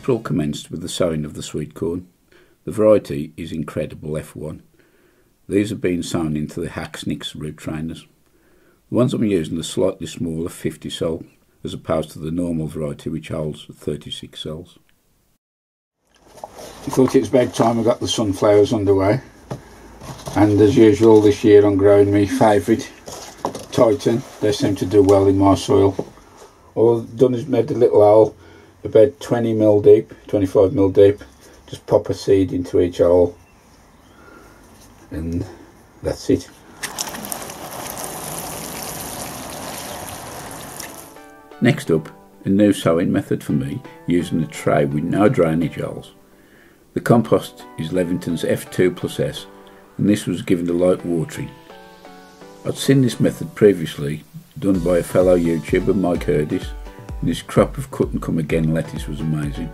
April commenced with the sowing of the sweet corn. The variety is Incredible F1. These have been sown into the Hacksnicks root trainers. The ones I'm using are slightly smaller, 50 cell, as opposed to the normal variety which holds 36 cells. I thought it was about time I got the sunflowers underway, and as usual this year I'm growing my favourite Titan. They seem to do well in my soil. All I've done is made a little hole about 20 mil deep, 25 mil deep. Just pop a seed into each hole and that's it. Next up, a new sowing method for me, using a tray with no drainage holes. The compost is Levington's F2 plus S, and this was given to light watering. I'd seen this method previously done by a fellow YouTuber, Mike Hurdis, and his crop of cut and come again lettuce was amazing.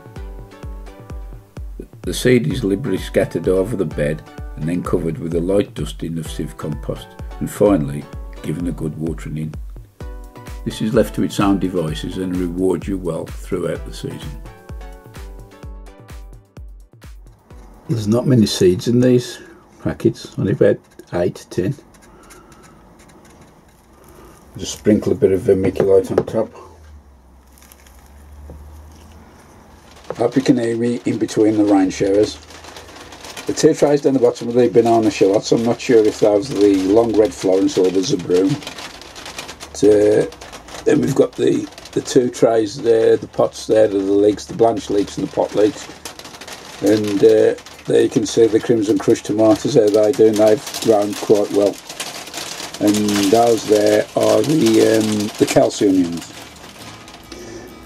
The seed is liberally scattered over the bed and then covered with a light dusting of sieve compost, and finally given a good watering in. This is left to its own devices and rewards you well throughout the season. There's not many seeds in these packets, only about 8, 10. Just sprinkle a bit of vermiculite on top. I hope you can hear me in between the rain showers. The 2 trays down the bottom are the banana shallots. I'm not sure if those are the long red Florence or the zabroom. Then we've got the 2 trays there, the pots there, the leeks, the blanched leeks and the pot leeks. And there you can see the crimson crushed tomatoes, how they do, and they've grown quite well. And those there are the Kelsey onions.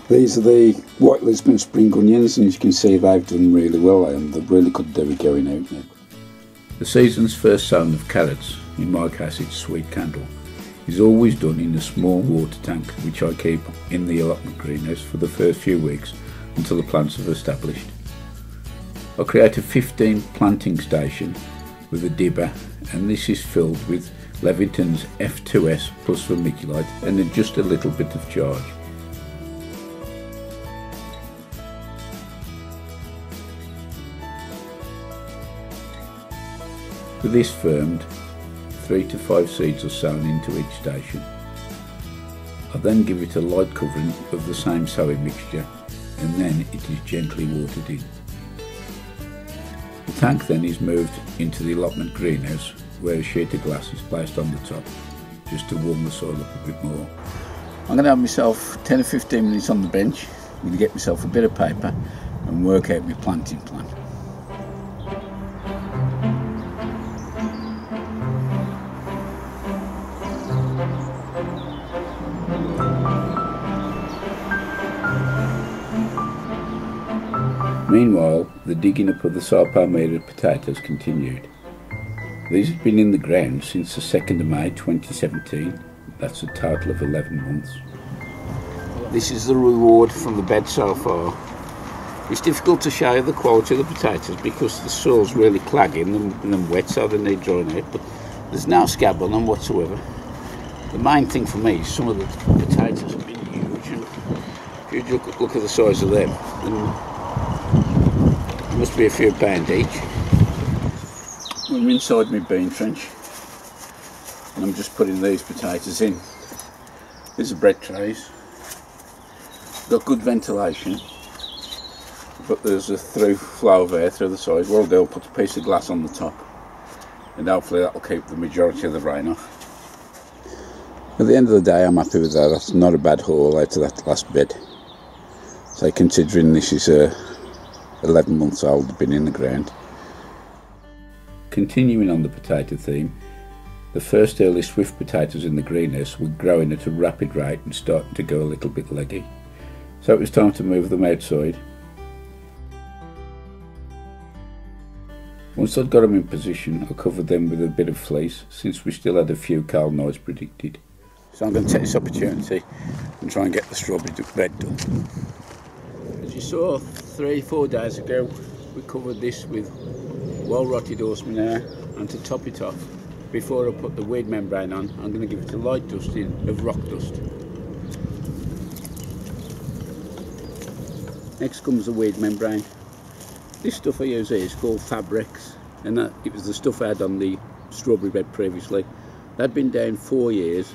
These are the white Lisbon spring onions, and as you can see they've done really well, and they've really could do with going out now. The season's first sown of carrots, in my case it's sweet candle, is always done in a small water tank which I keep in the allotment greenhouse for the first few weeks until the plants have established. I create a 15 planting station with a dibber, and this is filled with Levington's F2S plus vermiculite and then just a little bit of charge. With this firmed, 3 to 5 seeds are sown into each station. I then give it a light covering of the same sowing mixture, and then it is gently watered in. The tank then is moved into the allotment greenhouse, where a sheet of glass is placed on the top, just to warm the soil up a bit more. I'm going to have myself 10 or 15 minutes on the bench. I'm going to get myself a bit of paper and work out my planting plan. Meanwhile, the digging up of the Sarpalmira potatoes continued. These have been in the ground since the 2nd of May 2017. That's a total of 11 months. This is the reward from the bed so far. It's difficult to show the quality of the potatoes because the soil's really clagging and wet, so they need drying out, but there's no scab on them whatsoever. The main thing for me is some of the potatoes have been huge, and if you look at the size of them, and there must be a few pound each. I'm inside my bean trench and I'm just putting these potatoes in. These are bread trays. Got good ventilation, but there's a through flow of air through the sides. What I'll do, I'll put a piece of glass on the top and hopefully that'll keep the majority of the rain off. At the end of the day I'm happy with that. That's not a bad haul out of that last bed. So considering this is 11 months old, been in the ground. Continuing on the potato theme, the first early swift potatoes in the greenhouse were growing at a rapid rate and starting to go a little bit leggy. So it was time to move them outside. Once I'd got them in position, I covered them with a bit of fleece, since we still had a few cold nights predicted. So I'm going to take this opportunity and try and get the strawberry bed done. As you saw 3-4 days ago, we covered this with well-rotted horse manure, and to top it off, before I put the weed membrane on, I'm going to give it a light dusting of rock dust. Next comes the weed membrane. This stuff I use here is called Fabrics, and it was the stuff I had on the strawberry bed previously. That'd been down 4 years.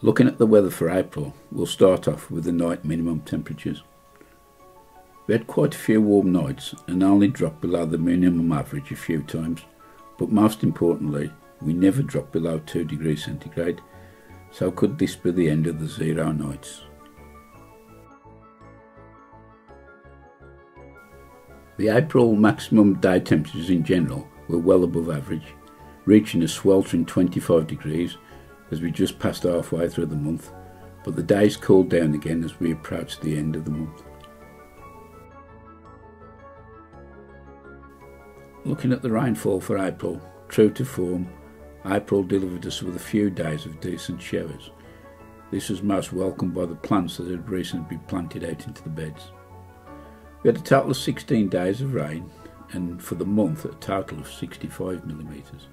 Looking at the weather for April, we'll start off with the night minimum temperatures. We had quite a few warm nights and only dropped below the minimum average a few times, but most importantly, we never dropped below 2 degrees centigrade, so could this be the end of the zero nights? The April maximum day temperatures in general were well above average, reaching a sweltering 25 degrees as we just passed halfway through the month, but the days cooled down again as we approached the end of the month. Looking at the rainfall for April, true to form, April delivered us with a few days of decent showers. This was most welcomed by the plants that had recently been planted out into the beds. We had a total of 16 days of rain, and for the month a total of 65 millimetres.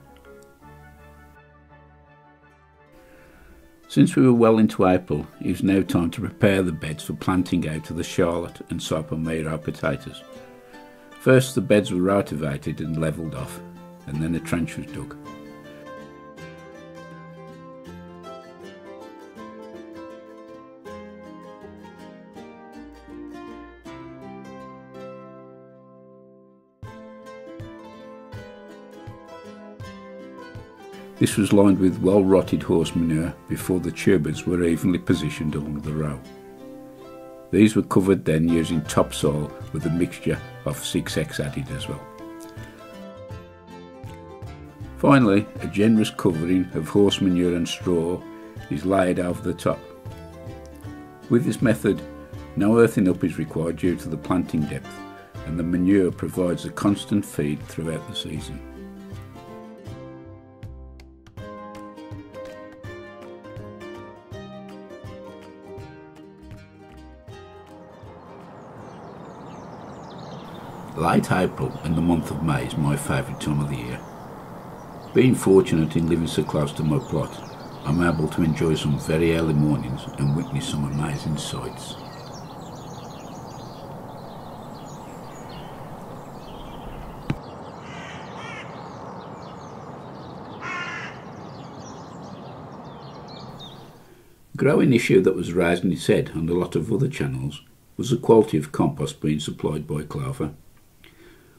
Since we were well into April, it was now time to prepare the beds for planting out of the Charlotte and Sapomiro potatoes. First the beds were rotivated and levelled off, and then a trench was dug. This was lined with well-rotted horse manure before the tubers were evenly positioned along the row. These were covered then using topsoil with a mixture of 6X added as well. Finally, a generous covering of horse manure and straw is laid over the top. With this method, no earthing up is required due to the planting depth, and the manure provides a constant feed throughout the season. Late April and the month of May is my favourite time of the year. Being fortunate in living so close to my plot, I'm able to enjoy some very early mornings and witness some amazing sights. A growing issue that was raising its head on a lot of other channels was the quality of compost being supplied by Clover.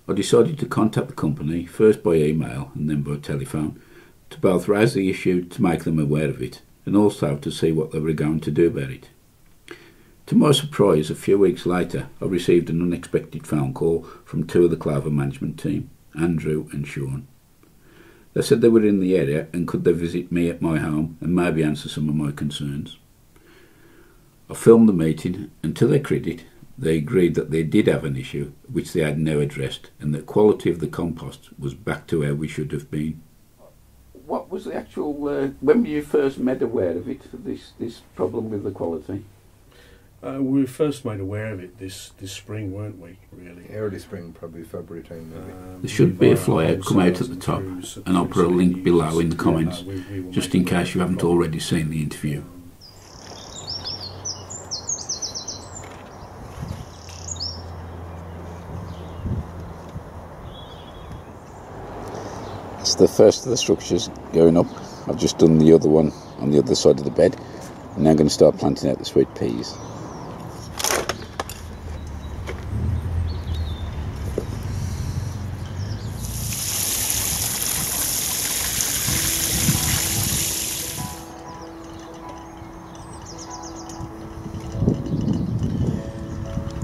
I decided to contact the company, first by email and then by telephone, to both raise the issue to make them aware of it, and also to see what they were going to do about it. To my surprise, a few weeks later, I received an unexpected phone call from 2 of the Clover management team, Andrew and Sean. They said they were in the area and could they visit me at my home and maybe answer some of my concerns. I filmed the meeting, and to their credit, they agreed that they did have an issue which they had now addressed, and the quality of the compost was back to where we should have been. What was the actual, when were you first made aware of it, this problem with the quality? We were first made aware of it this spring, weren't we, really? Early spring, probably February time maybe. There should be a flyer come out at the top, and I'll put a link below in the comments, just in case you haven't already seen the interview. It's the first of the structures going up. I've just done the other one on the other side of the bed, and now I'm going to start planting out the sweet peas.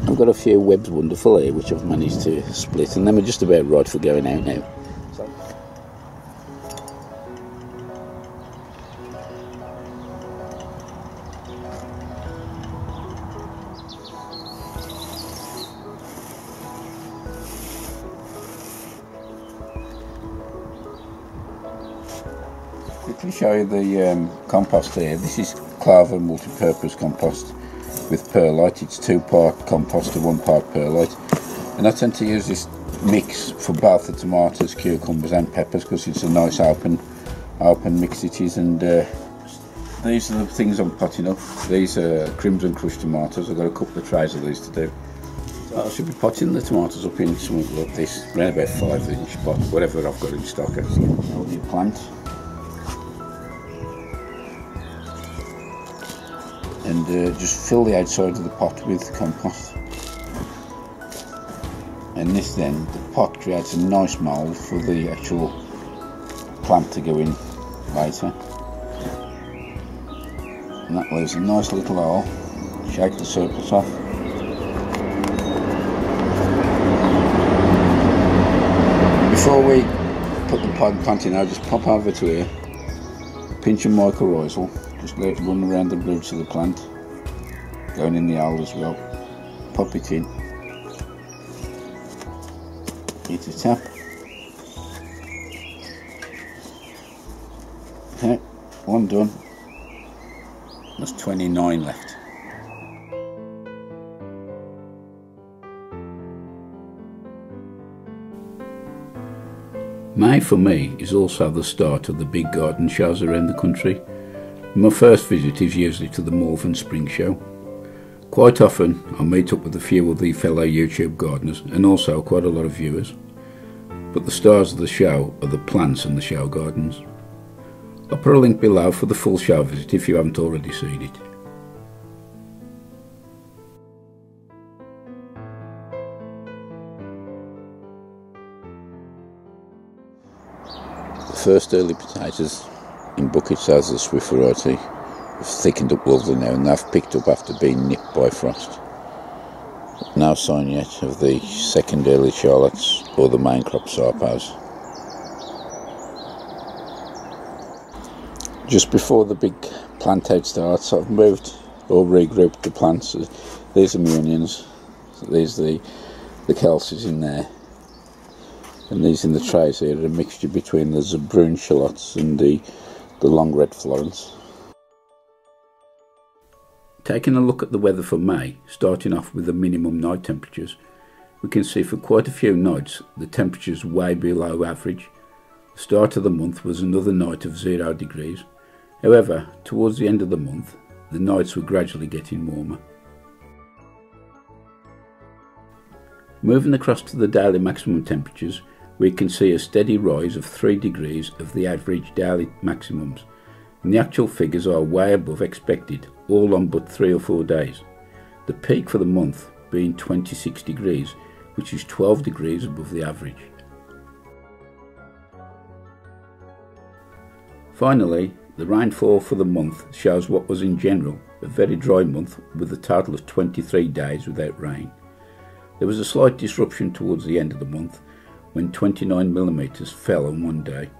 I've got a few webs wonderful here which I've managed to split, and then we're just about right for going out now. quickly show you the compost here. This is Clover multi-purpose compost with perlite. It's 2-part compost to 1-part perlite. And I tend to use this mix for both the tomatoes, cucumbers and peppers because it's a nice open mix it is. And these are the things I'm potting up. These are crimson crushed tomatoes. I've got a couple of trays of these to do. So I should be potting the tomatoes up in something like this, around about 5-inch pot, whatever I've got in stock. I'll do plant. And just fill the outside of the pot with compost. And this then, the pot creates a nice mould for the actual plant to go in later. And that leaves a nice little hole. Shake the surplus off. Before we put the plant in, I'll just pop over to here, pinch of mycorrhizal, just let it run around the roots of the plant, going in the hole as well, pop it in, hit a tap, okay, one done, there's 29 left. May for me is also the start of the big garden shows around the country. My first visit is usually to the Malvern Spring Show. Quite often I meet up with a few of the fellow YouTube gardeners and also quite a lot of viewers. But the stars of the show are the plants and the show gardens. I'll put a link below for the full show visit if you haven't already seen it. The first early potatoes in buckets as the Swift variety have thickened up lovely now and they've picked up after being nipped by frost. No sign yet of the second early Charlottes or the main crop sarpos. Just before the big plant out starts, I've moved or regrouped the plants. These are my onions, these are the Kelsies in there. And these in the trays here are a mixture between the Zabroon shallots and the long red Florence. Taking a look at the weather for May, starting off with the minimum night temperatures, we can see for quite a few nights the temperatures way below average. The start of the month was another night of 0 degrees. However, towards the end of the month, the nights were gradually getting warmer. Moving across to the daily maximum temperatures, we can see a steady rise of 3 degrees of the average daily maximums, and the actual figures are way above expected, all on but 3 or 4 days. The peak for the month being 26 degrees, which is 12 degrees above the average. Finally, the rainfall for the month shows what was in general a very dry month with a total of 23 days without rain. There was a slight disruption towards the end of the month when 29mm fell on one day.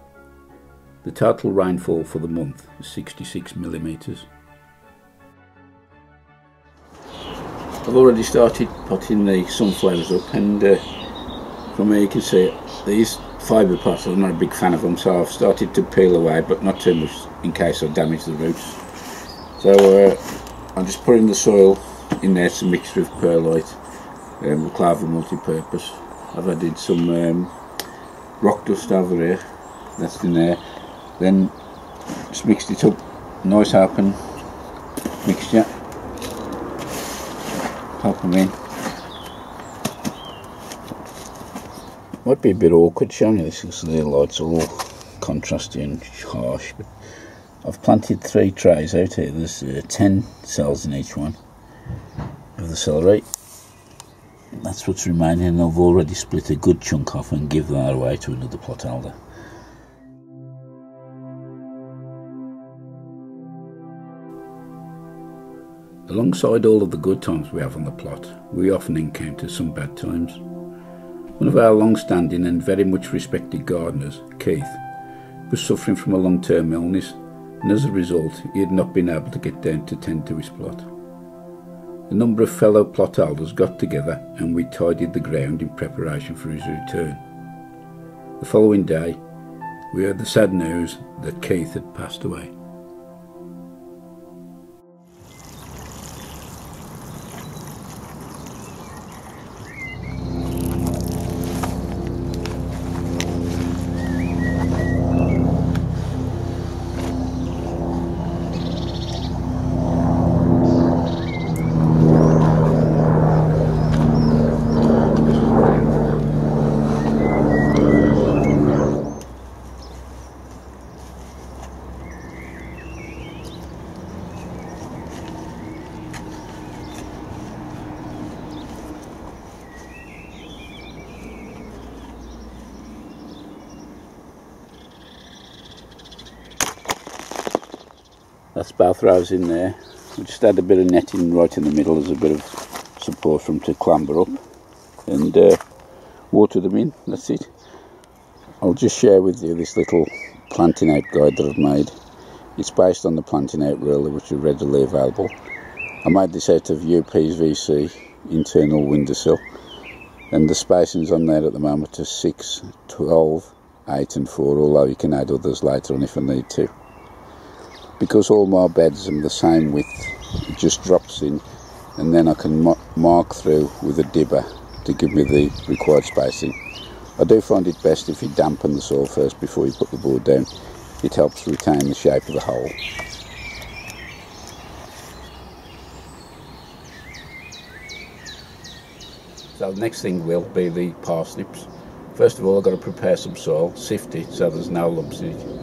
The total rainfall for the month is 66mm. I've already started potting the sunflowers up, and from here you can see these fibre pots, I'm not a big fan of them, so I've started to peel away, but not too much in case I damage the roots. So I'm just putting the soil in there, some mixture of perlite with Clover multi-purpose. I've added some rock dust over here, that's in there, then just mixed it up, nice open mixture, pop them in. Might be a bit awkward showing you this because the lights are all contrasty and harsh, but I've planted 3 trays out here. There's 10 cells in each one of the celery. That's what's remaining, and I've already split a good chunk off and give that away to another plot holder. Alongside all of the good times we have on the plot, we often encounter some bad times. One of our long-standing and very much respected gardeners, Keith, was suffering from a long-term illness, and as a result he had not been able to get down to tend to his plot. A number of fellow plot holders got together and we tidied the ground in preparation for his return. The following day, we heard the sad news that Keith had passed away. That's both rows in there. We just add a bit of netting right in the middle as a bit of support for them to clamber up, and water them in. That's it. I'll just share with you this little planting out guide that I've made. It's based on the planting out ruler, which is readily available. I made this out of UPVC internal windowsill, and the spacings on there at the moment are 6, 12, 8 and 4, although you can add others later on if I need to. Because all my beds are the same width, it just drops in, and then I can mark through with a dibber to give me the required spacing. I do find it best if you dampen the soil first before you put the board down. It helps retain the shape of the hole. So the next thing will be the parsnips. First of all, I've got to prepare some soil, sift it so there's no lumps in it.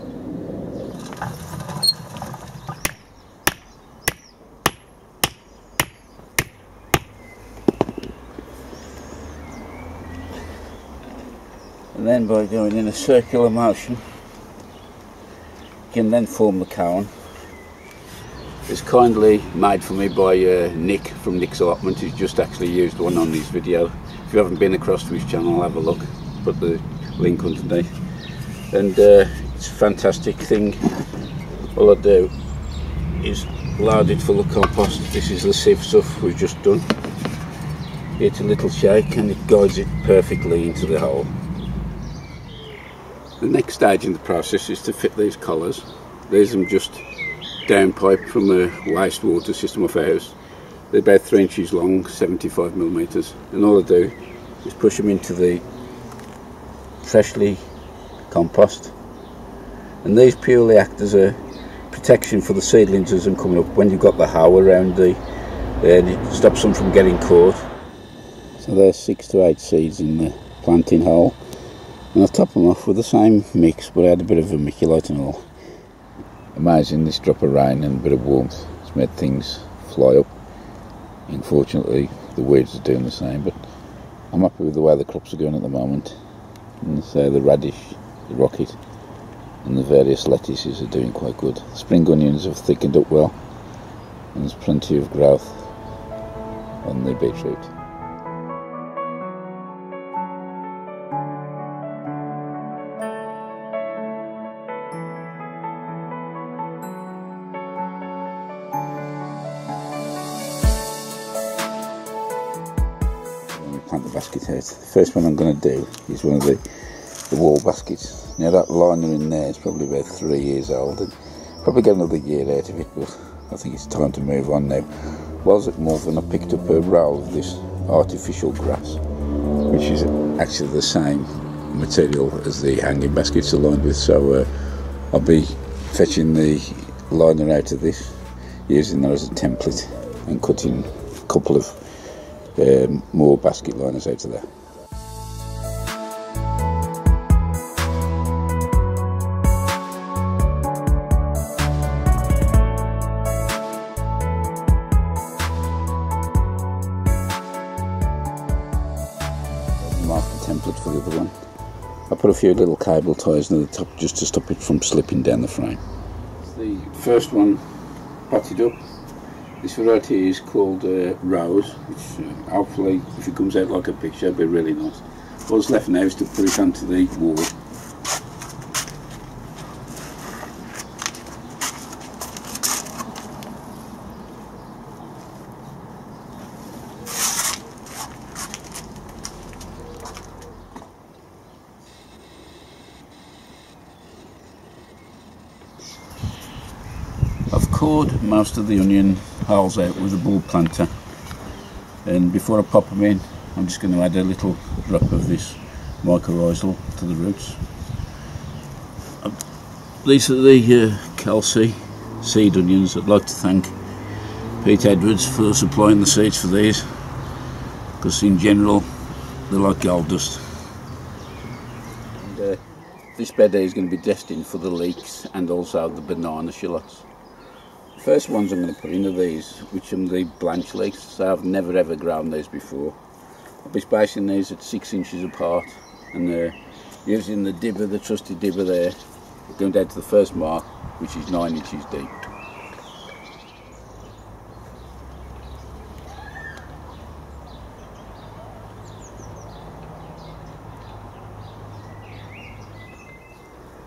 And then by doing in a circular motion, you can then form the cone. It's kindly made for me by Nick from Nick's Allotment, who's just actually used one on his video. If you haven't been across to his channel, have a look. Put the link underneath. And it's a fantastic thing. All I do is load it full of compost. This is the sieve stuff we've just done. It's a little shake and it guides it perfectly into the hole. The next stage in the process is to fit these collars. These are just downpipe from a wastewater system of our house. They're about 3 inches long, 75mm, and all I do is push them into the freshly compost, and these purely act as a protection for the seedlings as them coming up. When you've got the hoe around and it stops them from getting caught. So there's 6 to 8 seeds in the planting hole. And I'll top them off with the same mix, but I had a bit of vermiculite and all. Amazing, this drop of rain and a bit of warmth has made things fly up. Unfortunately, the weeds are doing the same, but I'm happy with the way the crops are going at the moment. And so the radish, the rocket, and the various lettuces are doing quite good. The spring onions have thickened up well, and there's plenty of growth on the beetroot. Plant the basket out. The first one I'm going to do is one of the wall baskets. Now that liner in there is probably about 3 years old, and probably get another year out of it, but I think it's time to move on now. While I was at Malvern, I picked up a roll of this artificial grass, which is actually the same material as the hanging baskets are lined with, so I'll be fetching the liner out of this, using that as a template and cutting a couple of more basket liners out of there. Mark the template for the other one. I put a few little cable ties near the top just to stop it from slipping down the frame. The first one potted up. This variety is called Rose, which hopefully, if it comes out like a picture, it'll be really nice. What's left now is to put it onto the wall. cored most of the onion holes out with a bulb planter, and before I pop them in I'm just going to add a little drop of this mycorrhizal to the roots. These are the Kelsey seed onions. I'd like to thank Pete Edwards for supplying the seeds for these, because in general they're like gold dust. And this bed here is going to be destined for the leeks and also the banana shallots. The first ones I'm going to put into these, which are the blanch leeks, so I've never ever grown these before. I'll be spacing these at 6 inches apart, and using the dibber, the trusty dibber there, going down to the first mark, which is 9 inches deep.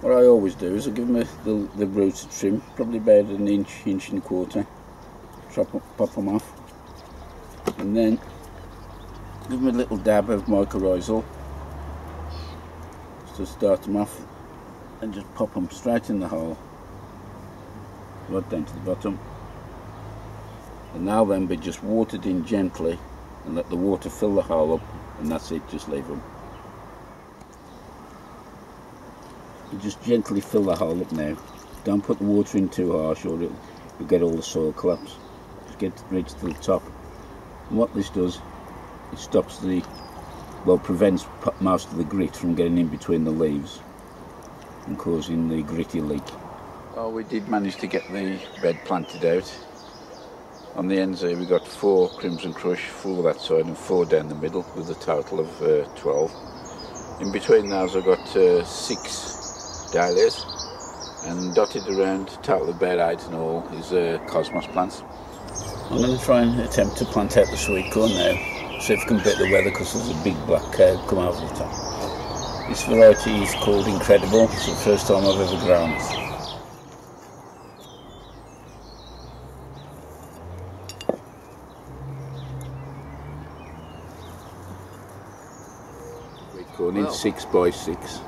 What I always do is I give them the roots a trim, probably about an inch, inch and a quarter, pop them off, and then give them a little dab of mycorrhizal just to start them off, and just pop them straight in the hole, right down to the bottom. And now then be just watered in gently and let the water fill the hole up, and that's it, just leave them. You just gently fill the hole up now. Don't put the water in too harsh or you'll get all the soil collapse. Just get right to the top. And what this does, it stops prevents most of the grit from getting in between the leaves and causing the gritty leak. Oh, we did manage to get the bed planted out. On the ends here we got 4 Crimson Crush, 4 that side and 4 down the middle, with a total of 12. In between those I've got 6 dahlias, and dotted around, total about 8 in all, is cosmos plants. I'm going to try and attempt to plant out the sweet corn now, see if I can beat the weather, because there's a big black cloud come over the top. This variety is called Incredible. It's the first time I've ever grown it. Sweet corn in 6 by 6.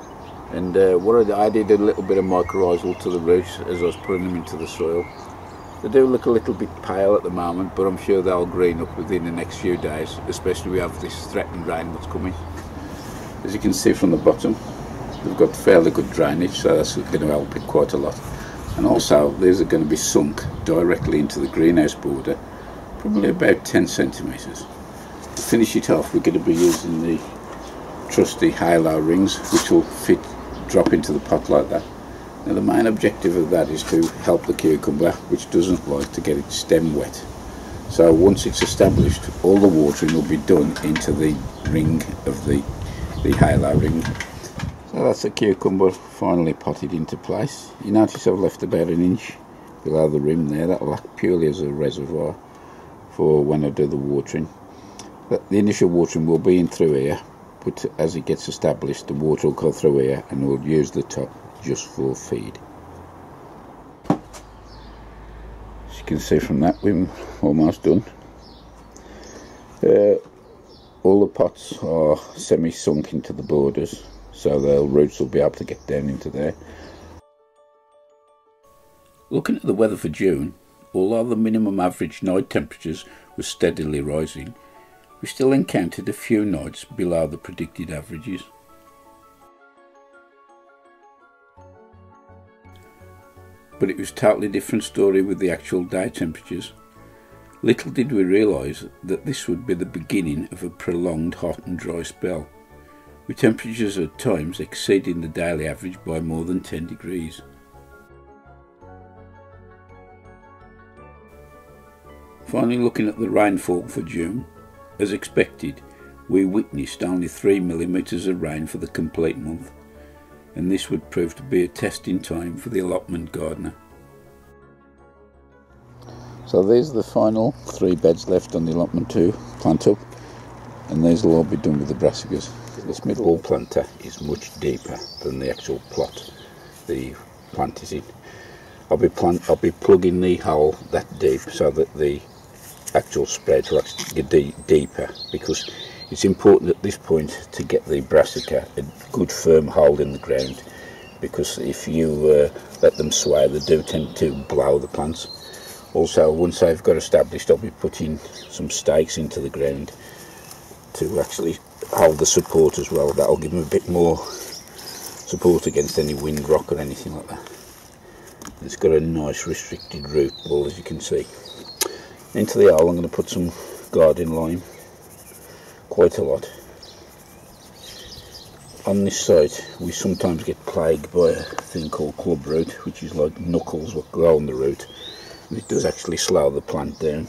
And I did a little bit of mycorrhizal to the roots as I was putting them into the soil. They do look a little bit pale at the moment, but I'm sure they'll green up within the next few days, especially we have this threatened rain that's coming. As you can see from the bottom, they've got fairly good drainage, so that's going to help it quite a lot. And also these are going to be sunk directly into the greenhouse border, probably about 10 centimetres. To finish it off, we're going to be using the trusty halo rings, which will drop into the pot like that. Now the main objective of that is to help the cucumber, which doesn't like to get its stem wet. So once it's established, all the watering will be done into the ring of the halo ring. So that's the cucumber finally potted into place. You notice I've left about an inch below the rim there. That'll act purely as a reservoir for when I do the watering. The initial watering will be in through here, but as it gets established, the water will go through here and we'll use the top just for feed. As you can see from that, we're almost done. All the pots are semi-sunk into the borders, so the roots will be able to get down into there. Looking at the weather for June, although the minimum average night temperatures were steadily rising, we still encountered a few nights below the predicted averages. But it was a totally different story with the actual day temperatures. Little did we realise that this would be the beginning of a prolonged hot and dry spell, with temperatures at times exceeding the daily average by more than 10 degrees. Finally, looking at the rainfall for June, as expected, we witnessed only 3 millimetres of rain for the complete month, and this would prove to be a testing time for the allotment gardener. So these are the final 3 beds left on the allotment to plant up, and these will all be done with the brassicas. This middle planter is much deeper than the actual plot the plant is in. I'll be plugging the hole that deep so that the actual spread will actually get deeper, because it's important at this point to get the brassica a good firm hold in the ground, because if you let them sway, they do tend to blow the plants. Also, once they've got established, I'll be putting some stakes into the ground to actually hold the support as well. That'll give them a bit more support against any wind, rock or anything like that. It's got a nice restricted root ball, as you can see. Into the hole I'm going to put some garden lime, quite a lot. On this site we sometimes get plagued by a thing called club root, which is like knuckles what grow on the root. It does actually slow the plant down.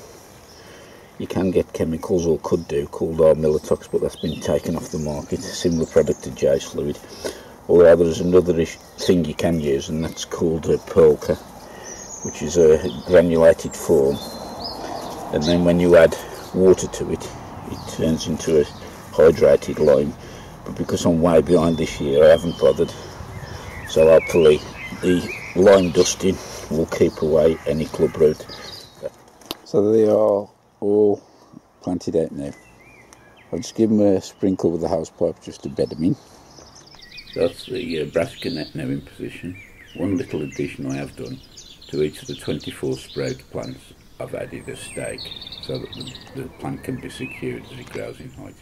You can get chemicals, or could do, called Militox, but that's been taken off the market. Similar product to J's fluid. Although there's another thing you can use, and that's called Perlka, which is a granulated form, and then when you add water to it, it turns into a hydrated lime. But because I'm way behind this year, I haven't bothered. So hopefully the lime dusting will keep away any club root. So they are all planted out now. I'll just give them a sprinkle with the hose pipe just to bed them in. That's the brassica net now in position. One little addition I have done: to each of the 24 sprout plants I've added a stake so that the plant can be secured as it grows in height.